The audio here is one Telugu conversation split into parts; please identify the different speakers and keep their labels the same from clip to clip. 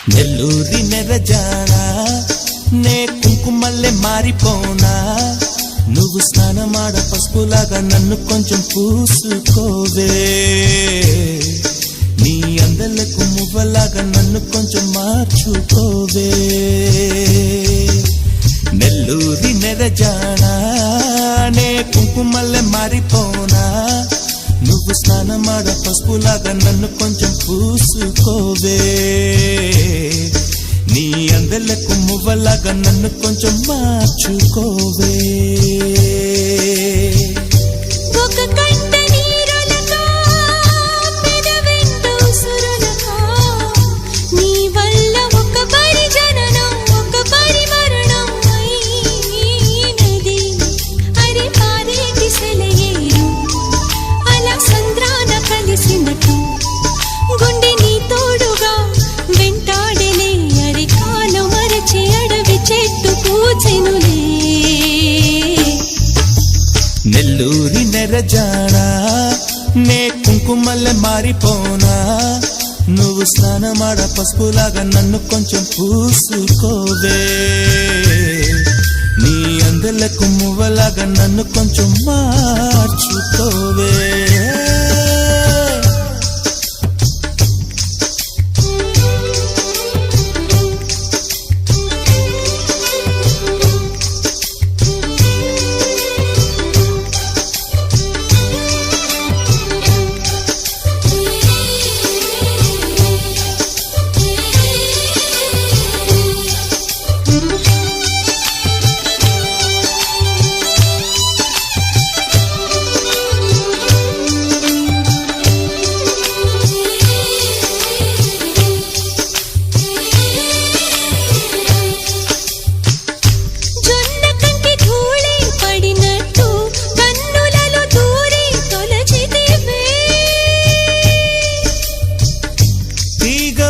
Speaker 1: నెల్లూరి నెరజానా నే కుంకుమల్లె మారిపోనా నువ్వు స్నానమాడ పసుపులాగా నన్ను కొంచెం పూసుకోవే నీ అందలకు మువ్వలాగా నన్ను కొంచెం మార్చుకోవే నెల్లూరి నెరజానా నే కుంకుమల్లె మారిపోనా నువ్వు స్నానమాడ పసుపులాగా నన్ను కొంచెం పూసుకోవే నీ అందలకు మువ్వలాగా నన్ను కొంచెం మార్చుకోవే నెల్లూరి నెరజానా నే కుంకుమల్లె మారిపోనా నువ్వు స్నానమాడ పసుపులాగా నన్ను కొంచెం పూసుకోవే నీ అందలకు మువ్వలాగా నన్ను కొంచెం మార్చుకోవే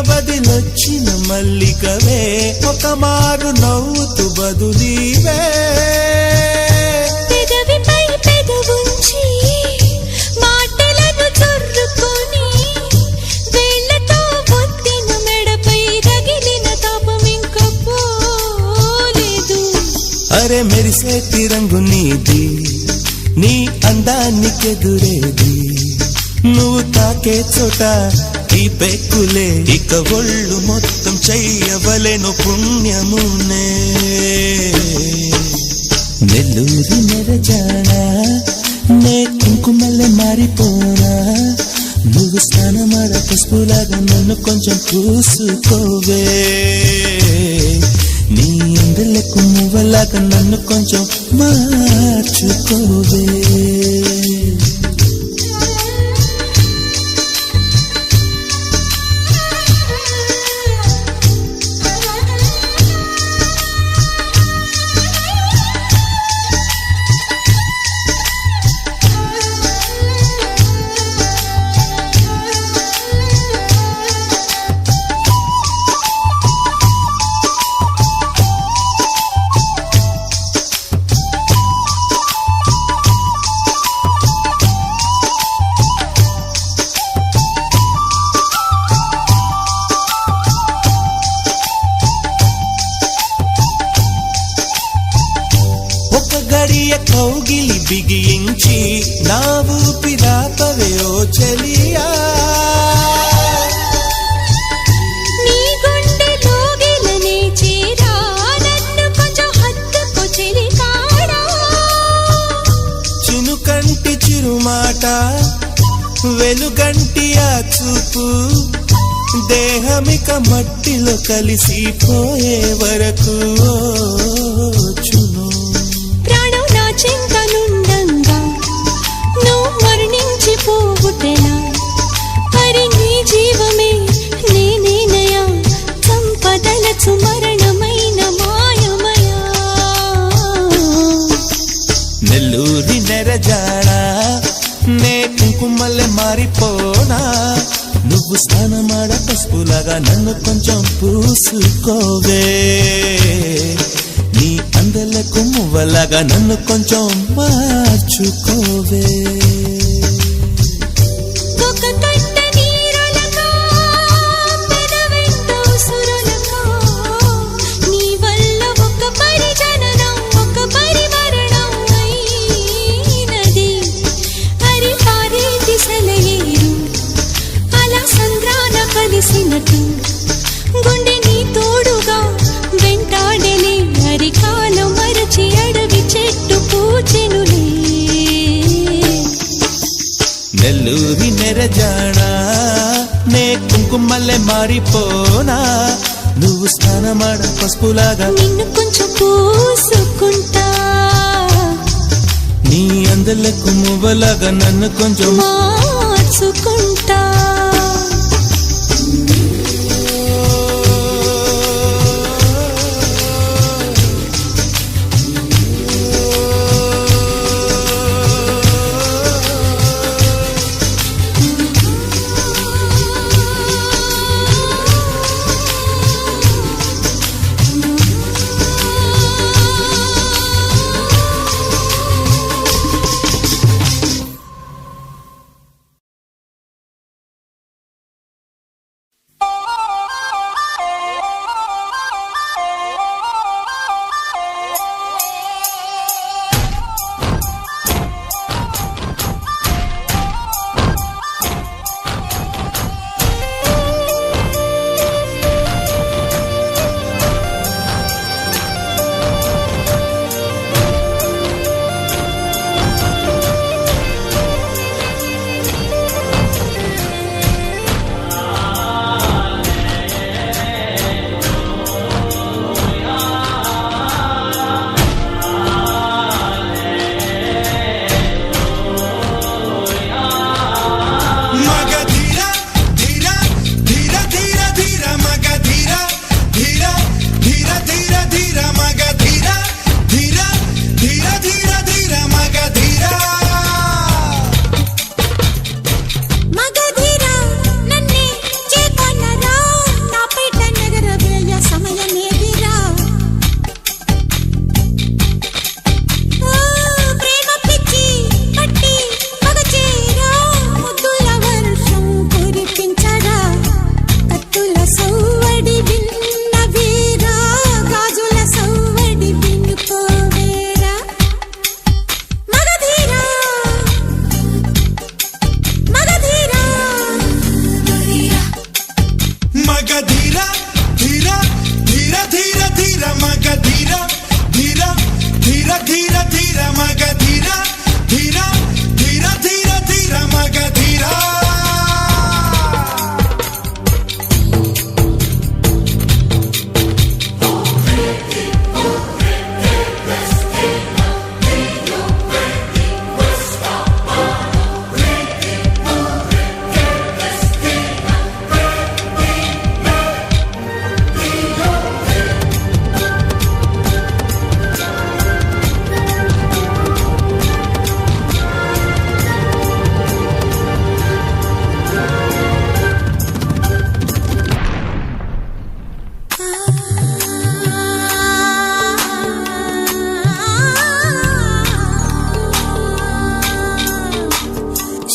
Speaker 1: బదిలొచ్చిన మల్లికవే ఒక మారు నవ్వుతూ బదులీవే
Speaker 2: పెదవిపై పెదవుంచి మాటలను చొర్రుకొని వేళ్లతో ఒత్తిన మెడపై రగిలిన తాపం ఇంక పోలేదు
Speaker 1: అరే మెరిసేటి రంగు నీది నీ అందానికెదురేది నువ్వు తాకే చోట ఈ పెక్కులే ఇక ఒళ్ళు మొత్తం చెయ్యవలెను పుణ్యమునే నెల్లూరి నెరజానా నే కుంకుమల్లె మారిపోనా నువ్వు స్నానమాడ పసుపులాగా నన్ను కొంచెం పూసుకోవే నీ అందలకు మువ్వలాగా నన్ను కొంచెం మార్చుకోవే గడియ కౌగిలి బిగించి నా ఊపిరాపవే ఓ చెలియా
Speaker 2: నీ గుండెలో గిలనే చేరా నన్ను కొంచెం హత్తుకో చెలికాడా
Speaker 1: చినుకంటి చిరుమాట వెలుగంటి ఆ చూపు దేహమిక మట్టిలో కలిసిపోయే వరకు చును
Speaker 2: చింతనుండంగా నువ్వు మరణించి పోవుటెలా హరి నీ జీవమే నేనేనయా సంపదలచు మరణమైన మాయమయా
Speaker 1: నెల్లూరి నెరజానా నే కుంకుమల్లె మారిపోనా నువ్వు స్నానమాడ పసుపులాగా నన్ను కొంచెం పూసుకోవే నీ అందలకు మువ్వలాగా నన్ను కొంచెం మార్చుకోవే
Speaker 2: ఒక కట్ట నీరులగా పెదవెంట ఉసురులగా
Speaker 1: నువ్వు స్నానమాడ పసుపులాగా
Speaker 2: నిన్ను కొంచెం పూసుకుంటా
Speaker 1: నీ అందలకు మువ్వలాగా నన్ను కొంచెం
Speaker 2: మార్చుకుంటా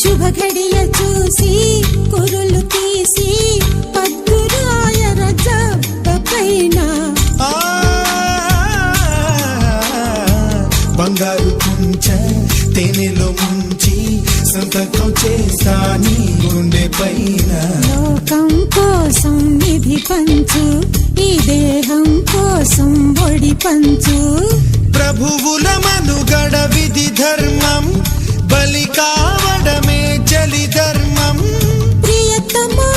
Speaker 2: శుభఘడియ చూసి కురులు తీసి పద్దురాయర జబ్బ పైన
Speaker 1: బంగారు కుంచ తేనెలో ముంచి సంతకం చేసా నీ గుండె పైన
Speaker 2: లోకం కోసం నిధి పంచు ఈ దేహం కోసం ఒడి పంచు
Speaker 1: ప్రభువుల మనుగడ విధి ధర్మం బలి కావడమే చలి ధర్మం
Speaker 2: ప్రియతమా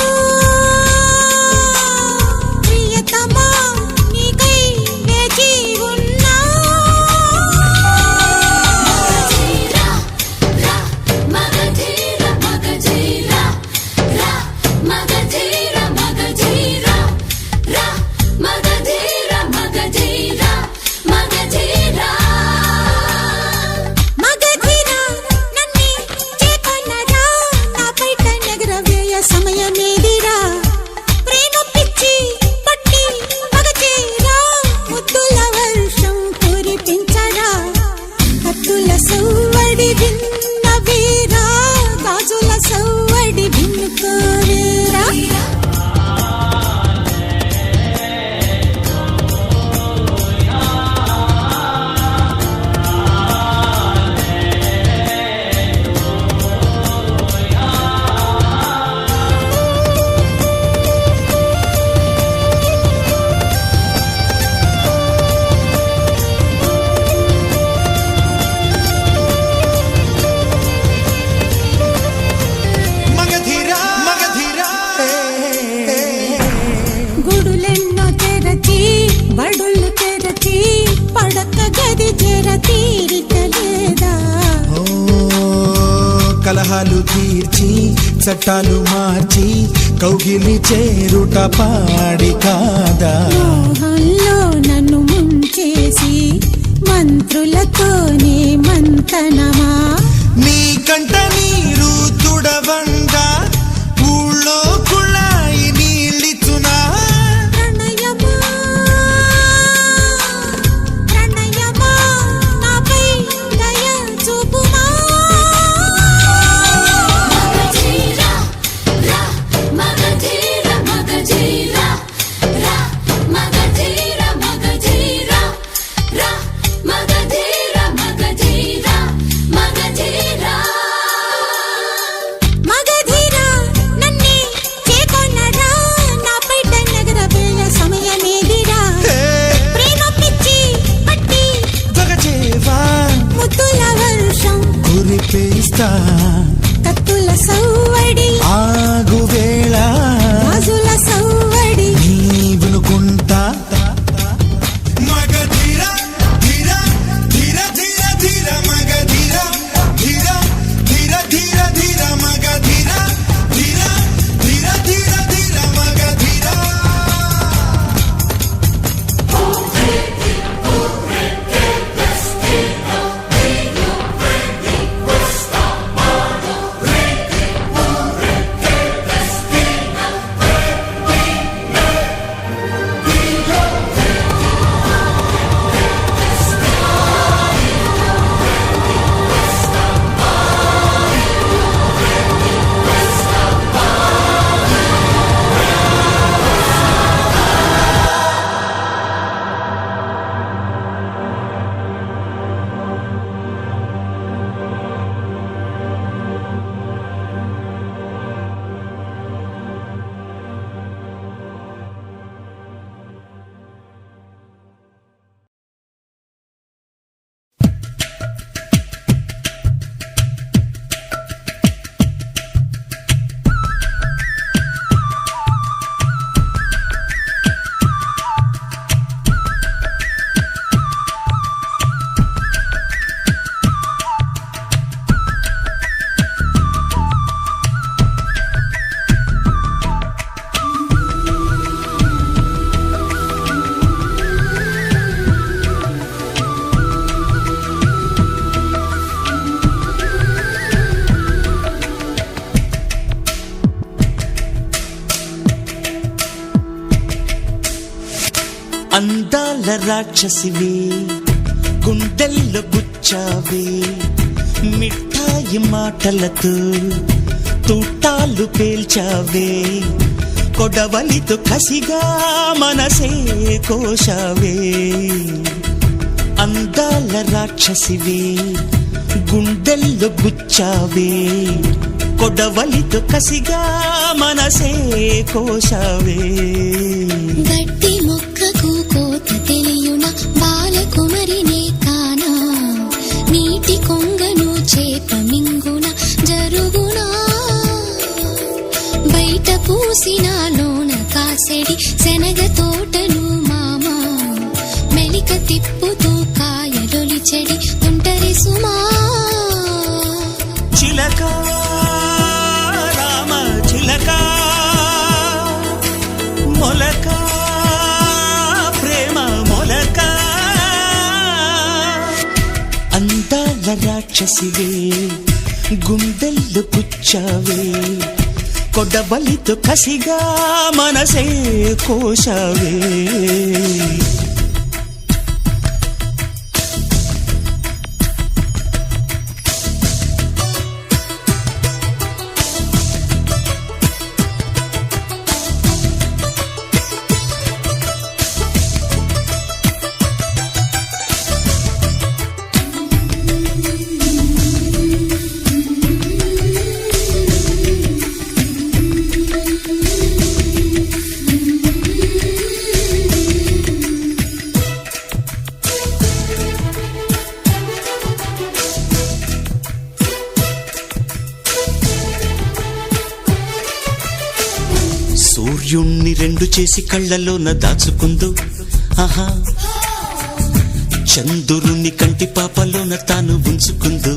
Speaker 2: ప్రియతమా నీకై వేచి ఉన్నా సమయమేదిరా
Speaker 1: చట్టాలు మార్చి కౌగిలి చేరుట పాడి కాదా
Speaker 2: మోహంలో నన్ను ముంచేసి మంత్రులతోనే మంతనమా
Speaker 1: నీ కంట నీరు తుడవంగా ఊళ్ళో కుళాయి నీళ్ళితునా
Speaker 2: ప్రణయమా ప్రణయమా నాపై దయ చూపుమా
Speaker 3: మగధీరా రా మగధీరా మగధీరా రా మగధీరా మగధీరా రా మగధీరా మగధీరా మగధీరా
Speaker 2: మగధీరా నన్నే చేకొన్నరా నాపై నగరవేళ సమయమేదిరా ప్రేమ పిచ్చి పట్టి
Speaker 1: దగచేవా
Speaker 2: ముద్దుల వర్షం
Speaker 1: కురిపేస్తా
Speaker 2: కత్తుల సవ్వడి
Speaker 1: ఆగు వేళ
Speaker 2: రాజుల సవ్వడి
Speaker 1: నీవునుకుంటా మగధీర ధీర ధీర ధీర ధీర మగధీర ధీర ధీర ధీర ధీర మగధీర ధీర ధీర ధీర ధీర మగధీర
Speaker 4: అందాల రాక్షసివే గుండెల్లో గుచ్చావే మిఠాయి మాటలతో తూటాలు పేల్చావే కొడవలితో కసిగా మనసే కోశావే అందాల రాక్షసివే గుండెల్లో గుచ్చావే కొడవలితో కసిగా మనసే కోశావే
Speaker 3: గట్టి మొక్కకు కోత తెలియున బాలకుమరినే కానా నీటి కొంగను చేప మింగున జరుగునా బయట పూసిన లోన కాసెడి శనగ తోటలు మామా మెలిక తిప్పుతూ కాయలొలి చెడి ఉంటరి సుమా
Speaker 4: చిలక రామ చిలక మొలక ప్రేమ మొలక అందాల రాక్షసివే గుండెల్లో గుచ్చావే కొడవలితో కసిగా మనసే కోశావే సూర్యుణ్ణి రెండు చేసి కళ్ళలోన దాచుకుందు ఆహా చంద్రుని కంటి పాపలోన తాను ఉంచుకుందు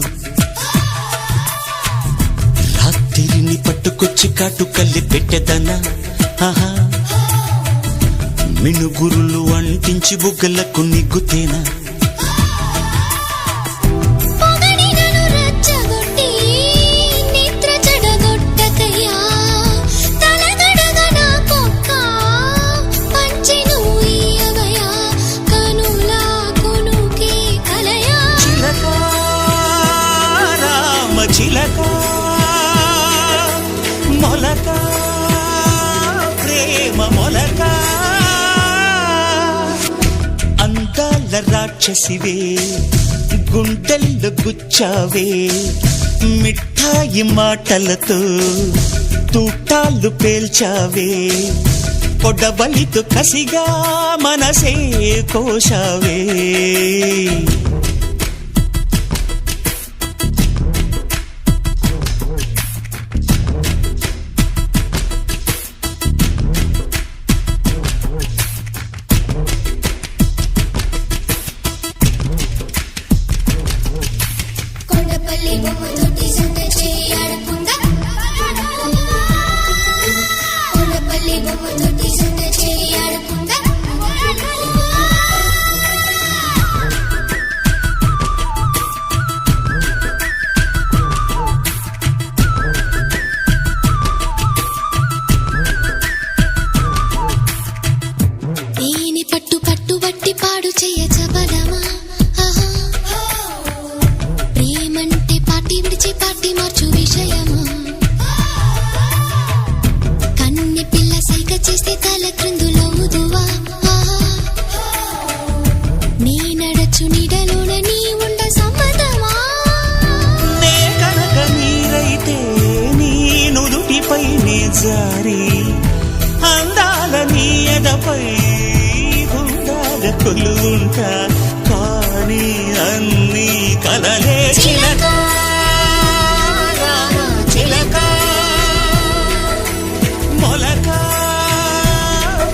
Speaker 4: రాత్రిని పట్టుకు కాటుకల్లి పెట్టెదనా ఆహా మినుగురులు అంటించి బుగ్గలకు నిగ్గుతేనా
Speaker 3: పొగడినను రచ్చగొట్టి నిద్ర చెడగొట్టకయ్యా తలదడగా నా కొక్క పంచి నువ్వు ఇయ్యవయ్యా కనులా కొనుకే కలయా
Speaker 4: చిలక రామ చిలక మొలక ప్రేమ మొలక అందాల రాక్షసివే గుండెల్లో గుచ్చావే మిఠాయి మాటలతో తూటాలు పేల్చావే కొడబలితో కసిగా మనసే కోశావే
Speaker 3: కొండపల్లి బొమ్మతోటి సంత చేయాడుకుందా కొండపల్లి బొమ్మతోటి సంత చేయాడుకుందా ఏని పట్టు పట్టు బట్టి పాడు చెయ్య చబలమా ఆహా ప్రేమంటే పార్టీ విడిచి పార్టీ మార్చు విషయమా కన్నె పిల్ల సైగ చేస్తే తల క్రిందులవుదువా నీ నడచు నీడలోన నీ ఉండ సమ్మతమా
Speaker 4: నే కనుక నీరైతే నీ నుదుటిపై నే జారి అందాల నీ ఎదపై గుండాల కొలువుంటా కానీ అన్ని కలలే చిలక చిలక మొలక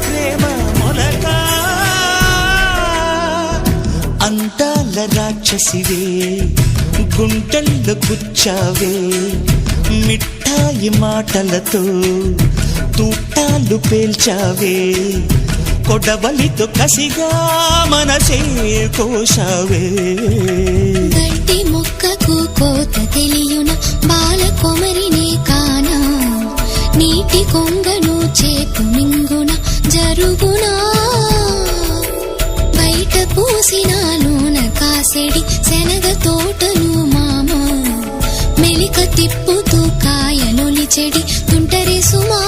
Speaker 4: ప్రేమ మొలక అందాల రాక్షసివే గుంటల్లో గుచ్చావే మిఠాయి మాటలతో తూటాలు పేల్చావే కొడబలితో కసిగా మనసే కోశావే
Speaker 3: గడ్డి మొక్కకు కోత తెలియున బాల కొమరినే కానా నీటి కొంగను చేపు మింగున జరుగునా బయట పూసిన నూన కాసెడి శనగ తోటను మామ మెలిక తిప్పుతూ కాయలొలి చెడి తుంటరి సుమా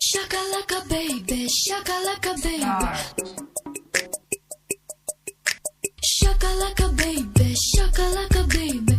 Speaker 3: Shakalaka baby, shakalaka baby. Shakalaka baby, shakalaka baby.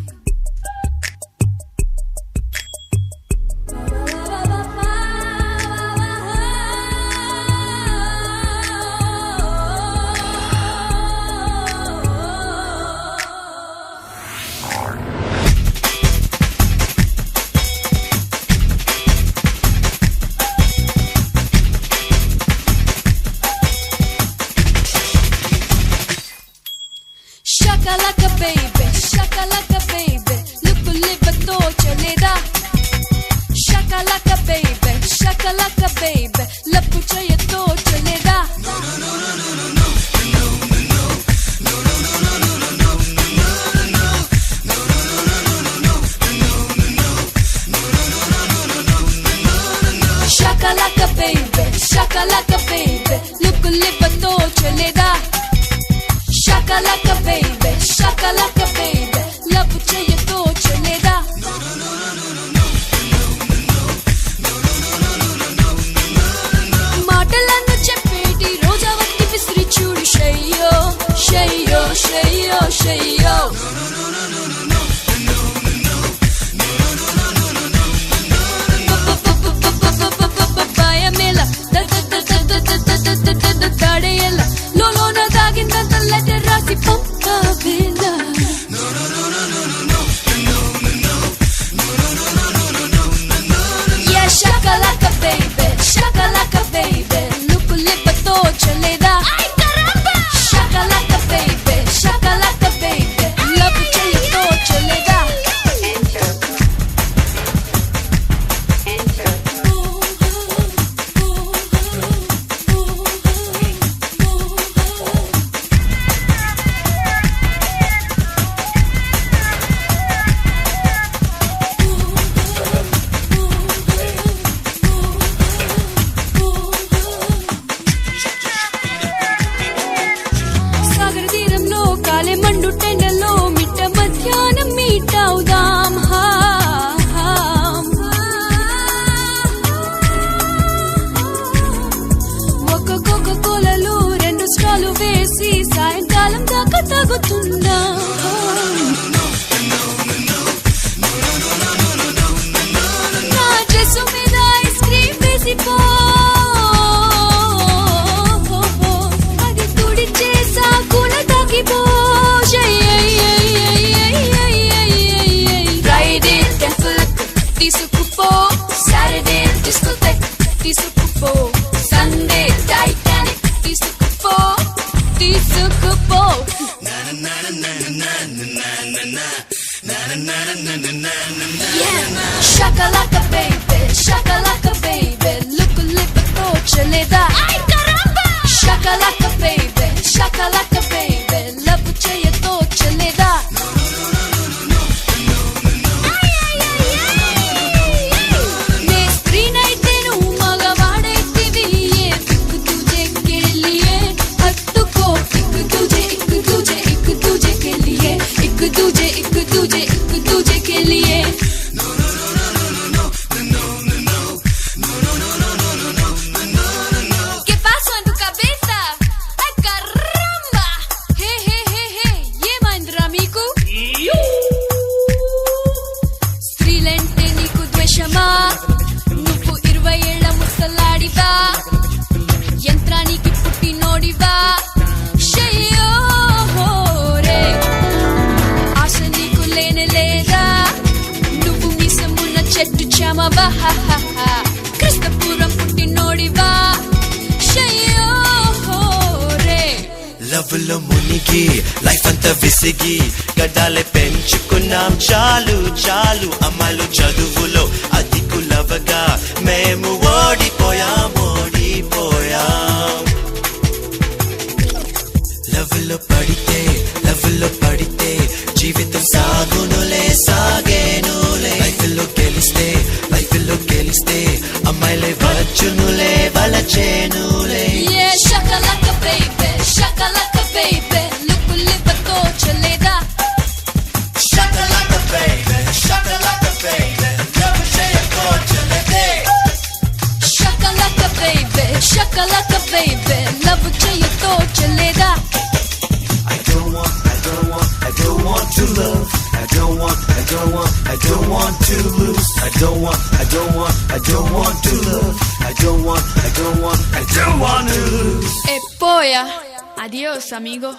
Speaker 3: Shakalaka baby, shakalaka baby, lupu libato chaleda. Shakalaka baby, shakalaka baby, lapu chayato chaleda. Shakalaka baby, shakalaka baby, lupu libato chaleda. Shakalaka baby, shakalaka baby, lapu chayato chaleda. మాటలను చెప్పేటి రోజావతి విసిరి చూడు షయ్యో షయ్యో షయ్యో షయ్యో భయమేలా తడేలా లోలోన దాగిందంత లెటర్ రాసి పంపవేలా
Speaker 2: సాగుతుందా నా డ్రెస్సు మీద ఐస్ క్రీమ్ వేసిపో అది తుడిచే సాకుల తగ్గిపో ఫ్రైడే టెంపుల్ తీసుకుపో సాటర్డే డిస్కోథెక్ తీసుకుపో సండే టైటానిక్ తీసుకుపో Shakalaka baby, shakalaka baby, look torచలేదా Shakalaka baby, shakalaka baby, love చేయతోచలేదా నే స్త్రీనైతే నువ్వు మగవాడైతివి ఏ దిక్కు తుజే కెలియే హత్తుకో దిక్కు తుజే ఇక్కు తుజే కెలియే ఇక్కు తుజే కెలియే ¿Qué pasó en tu cabeza? ¡Ay, caramba! Hey, ఏమైందిరా మీకు స్త్రీలంటే నీకు ద్వేషమా నువ్వు 20 ఏళ్ల ముసలాడివా యంత్రానికి పుట్టినోడివా షయ్యో రే ఆశ నీకు లేనే లేదా నువ్వు మీసమున్న చెట్టు చామవా క్రిస్తపురం పుట్టినోడివా షయ్యో రే
Speaker 4: లవ్ లో మునిగి లైఫ్ అంతా విసిగి గడ్డాలే పెంచుకున్నాం చాలు చాలు అమ్మాయిలు చదువులో అధికులవగా మేము ఓడిపోయాం లవ్ లో పడితే జీవితం సాగేనులే లైఫ్ లో గెలిస్తే అమ్మాయిలే వచ్చునులే వలచేనులే
Speaker 2: shakalaka baby లుక్కు తోచలేదా
Speaker 4: Shakalaka baby, love చేయతోచలేదే
Speaker 2: Shakalaka baby, love చేయతోచలేదా
Speaker 4: I don't want to love. I don't want to lose. I don't want to love. I don't want to lose.
Speaker 2: Poya, adiós amigo.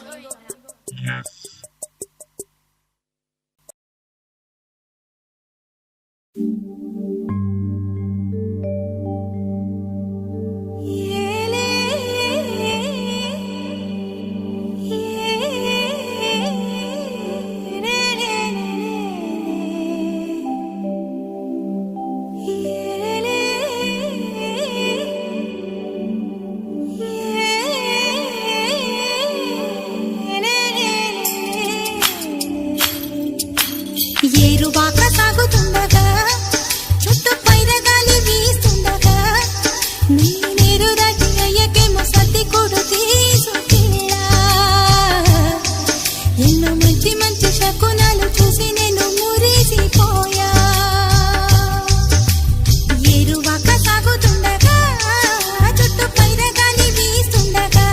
Speaker 2: ఏరువాక సాగుతుండగా చుట్టూ పైన గాలి వీస్తుండగా నీ నీరు దాటి అయ్యకేమో సర్ది కొడు తీసుకెళ్ళా ఎన్నో మంచి శకునాలు చూసి నేను మురిసిపోయా ఏరువాక సాగుతుండగా చుట్టూ పైన గాలి వీస్తుండగా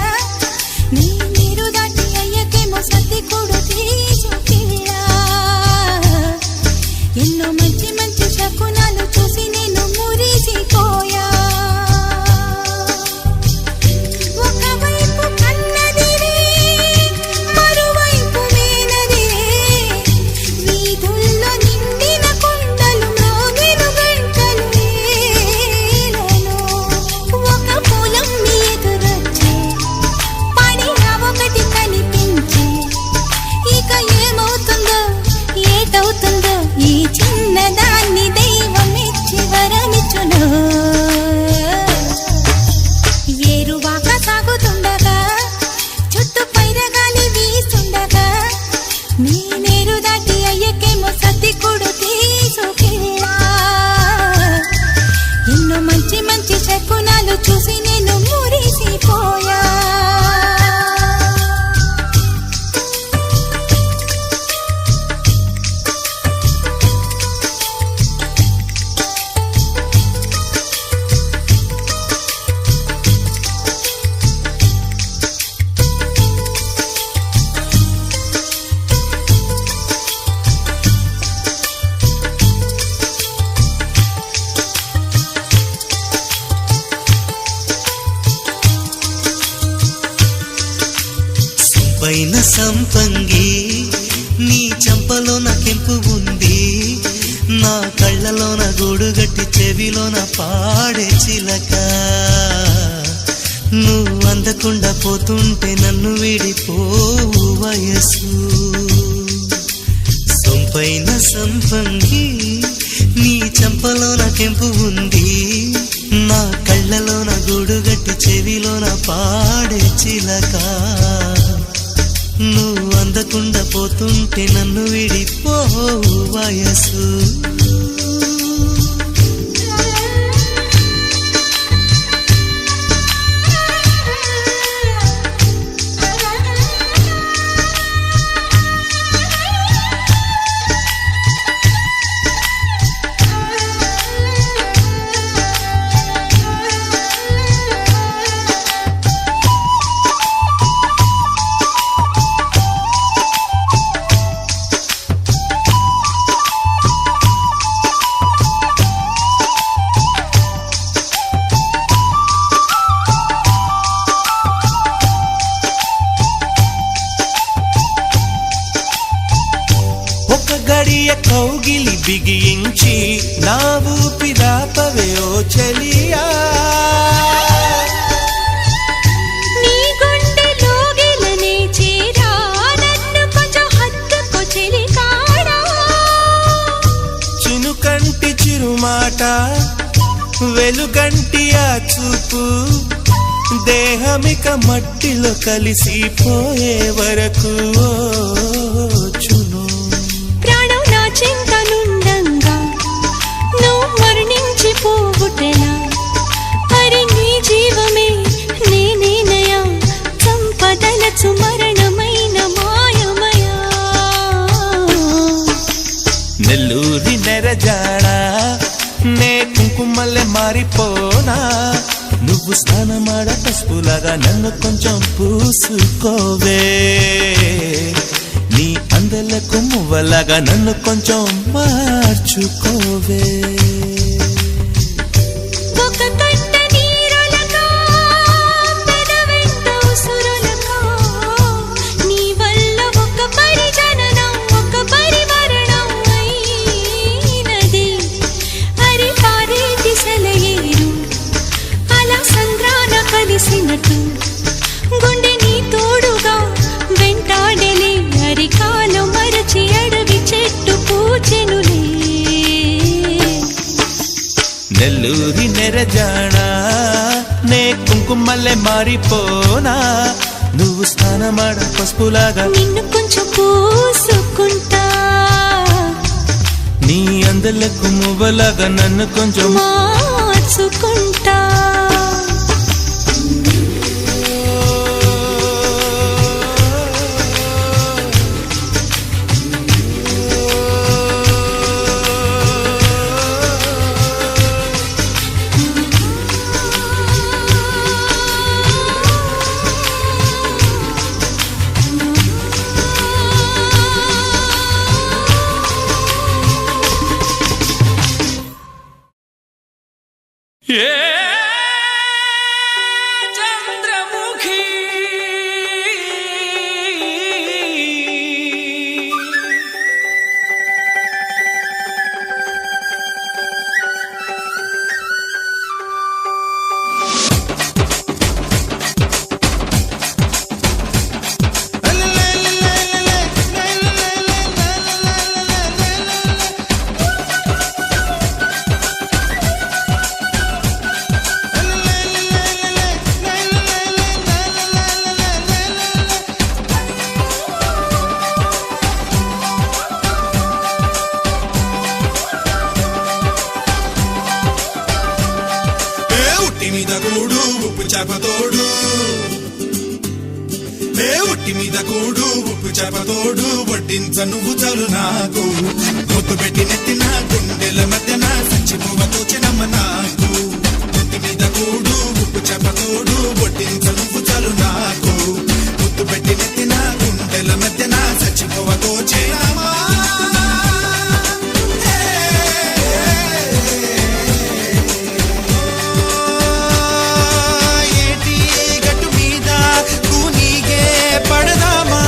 Speaker 2: నీ నీరు దాటి అయ్యకేమో సర్ది కొడు తీసుకెళ్ళా ఎన్నో మంచి శకునాలు చూసి నేను మురిసిపోయా ఒకవైపు కన్నదిరే మరోవైపు వేనదిరే వీధుల్లో నిండిన కుండలు మ్రోగెను గంటలు వేలను ఒక పొలం ఎదురొచ్చే పడిన ఒకటి కనిపించే ఇక ఏమవుతుందో ఏటవుతుందో ఈ చిన్నదాన్ని దైవం ఇచ్చి వరమిచ్చును ఏరువాక సాగుతుండగా చుట్టూ పైన గాలి వీస్తుండగా నీ నీరు దాటి అయ్యకేమో సర్ది కొడు తీసుకెళ్ళా ఎన్నో మంచి శకునాలు చూసి నేను మురిసిపోయా
Speaker 5: సొంపైన సంపంగి నీ చంపలోన కెంపు ఉంది, నా కళ్ళలోన గూడుగట్టి చెవిలోన పాడే చిలక. నువ్వు అందకుండా పోతుంటే నన్ను విడిపోవు వయసు. సొంపైన సంపంగి నీ చంపలోన కెంపు ఉంది, నా కళ్ళలోన గూడుగట్టి చెవిలోన పాడే చిలక. నువ్వు అందకుండా పోతుంటే నన్ను విడిపోవు వయసు.
Speaker 6: గడియ కౌగిలి బిగించి నా ఊపిరాపవే ఓ చెలియా.
Speaker 3: నీ గుండెలోగిలనే చేరా నన్ను కొంచెం హత్తుకో చెలికాడా.
Speaker 6: చినుకంటి చిరుమాట వెలుగంటి ఆ చూపు దేహమిక మట్టిలో కలిసిపోయే వరకు చును
Speaker 3: చింతనుండంగా నువ్వు మరణించి పోవుటెలా. అరి నీ జీవమే నేనేనయా, సంపదలచు మరణమైన మాయమయా.
Speaker 6: నెల్లూరి నెరజాడా నే కుంకుమల్లె మారిపోనా, నువ్వు స్నానమాడ పసుపులాగా నన్ను కొంచెం పూసుకోవే. నీ అందలకు మువ్వలాగా నన్ను కొంచెం మార్చుకోవే.
Speaker 3: ఒక కంట నీరులకా పెదవెంట ఉసురులకా, నీ వల్ల ఒక పరిజననం ఒక పరిమరణం అయినది. అరి పారేటి సెలయేరు అలా సంద్రాన కలిసినట్టు గుండె నీ తోడుగా వెంటాడలే. అరికాలు మరచి అడవి చెట్టు పూచెనులే.
Speaker 6: నెల్లూరి నెరజాడా నే కుంకుమల్లె మారిపోనా, నువ్వు స్నానమాడ పసుపులాగా
Speaker 3: నిన్ను కొంచెం పూసుకుంటా.
Speaker 6: నీ అందలకు మువ్వలాగా నన్ను కొంచెం
Speaker 3: మార్చుకుంటా.
Speaker 6: చంద్రముఖి
Speaker 1: చేపతోడు ఉట్టి మీద కూడు ఉప్పు చేపతోడు వడ్డించ నువ్వు చాలు నాకు ముద్దు పెట్టి నెత్తిన గుండెల మధ్యన సంచిపోవ తోచినమ్మ నాకు ఉట్టి మీద కూడు ఉప్పు చేపతోడు వడ్డించ నువ్వు చాలు నాకు ముద్దు పెట్టి నెత్తిన గుండెల మధ్యన సంచిపోవ తోచినమ్మా.
Speaker 6: ఏటి గట్టు మీద తూ నీగే పడదామా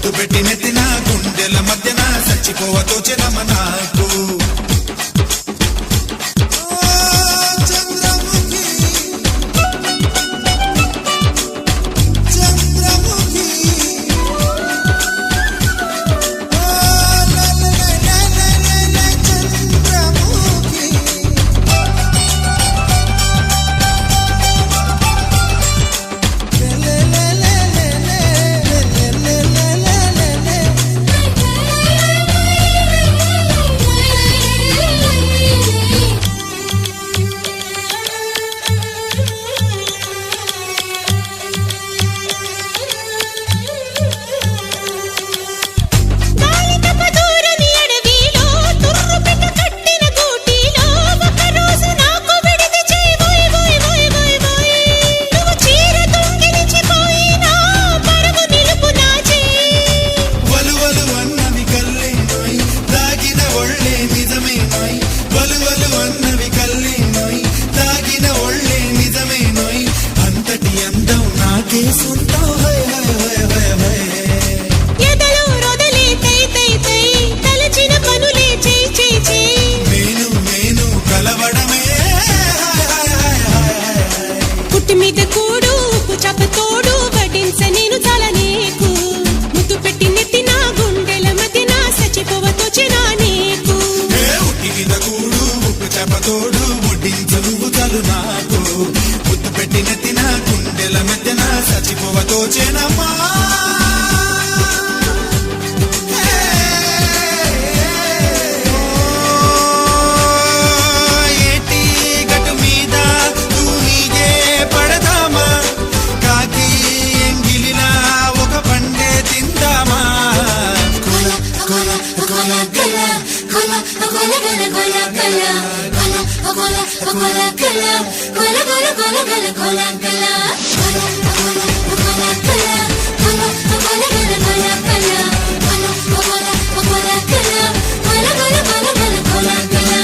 Speaker 1: ముద్దు పెట్టి నెత్తిన గుండెల మధ్యన చచ్చిపోవ తోచెనమ్మ నాకు తోడు వడ్డించు నువ్వు చాలు నాకు ముద్దు పెట్టి నెత్తిన గుండెల మధ్యన చచ్చిపోవ తోచెనమ్మా ఏటి గట్టు మీద తూనీగే పడదామా కాకి ఎంగిలిలా ఒక పండే తిందామా
Speaker 3: కొల కొల కొల గల కొల కొల గల కొల గల kola kola kala kola kola kola kala kola kala kola kola kola kala kola kola kala kola kala kola kola kola kala kola kola kola kala kola kala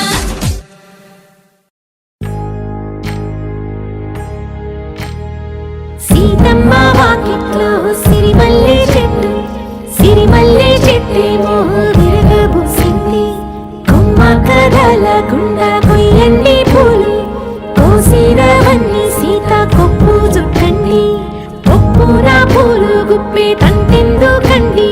Speaker 3: Seethamma Vakitlo Sirimalle చెట్టేమో విరగబూసింది కొమ్మ కదలకుండా కొయ్యండి పూలు కోసిరవన్నీ సీత కొప్పు చుట్టండి కొప్పున పూలు గుప్పే తంతెందుకండి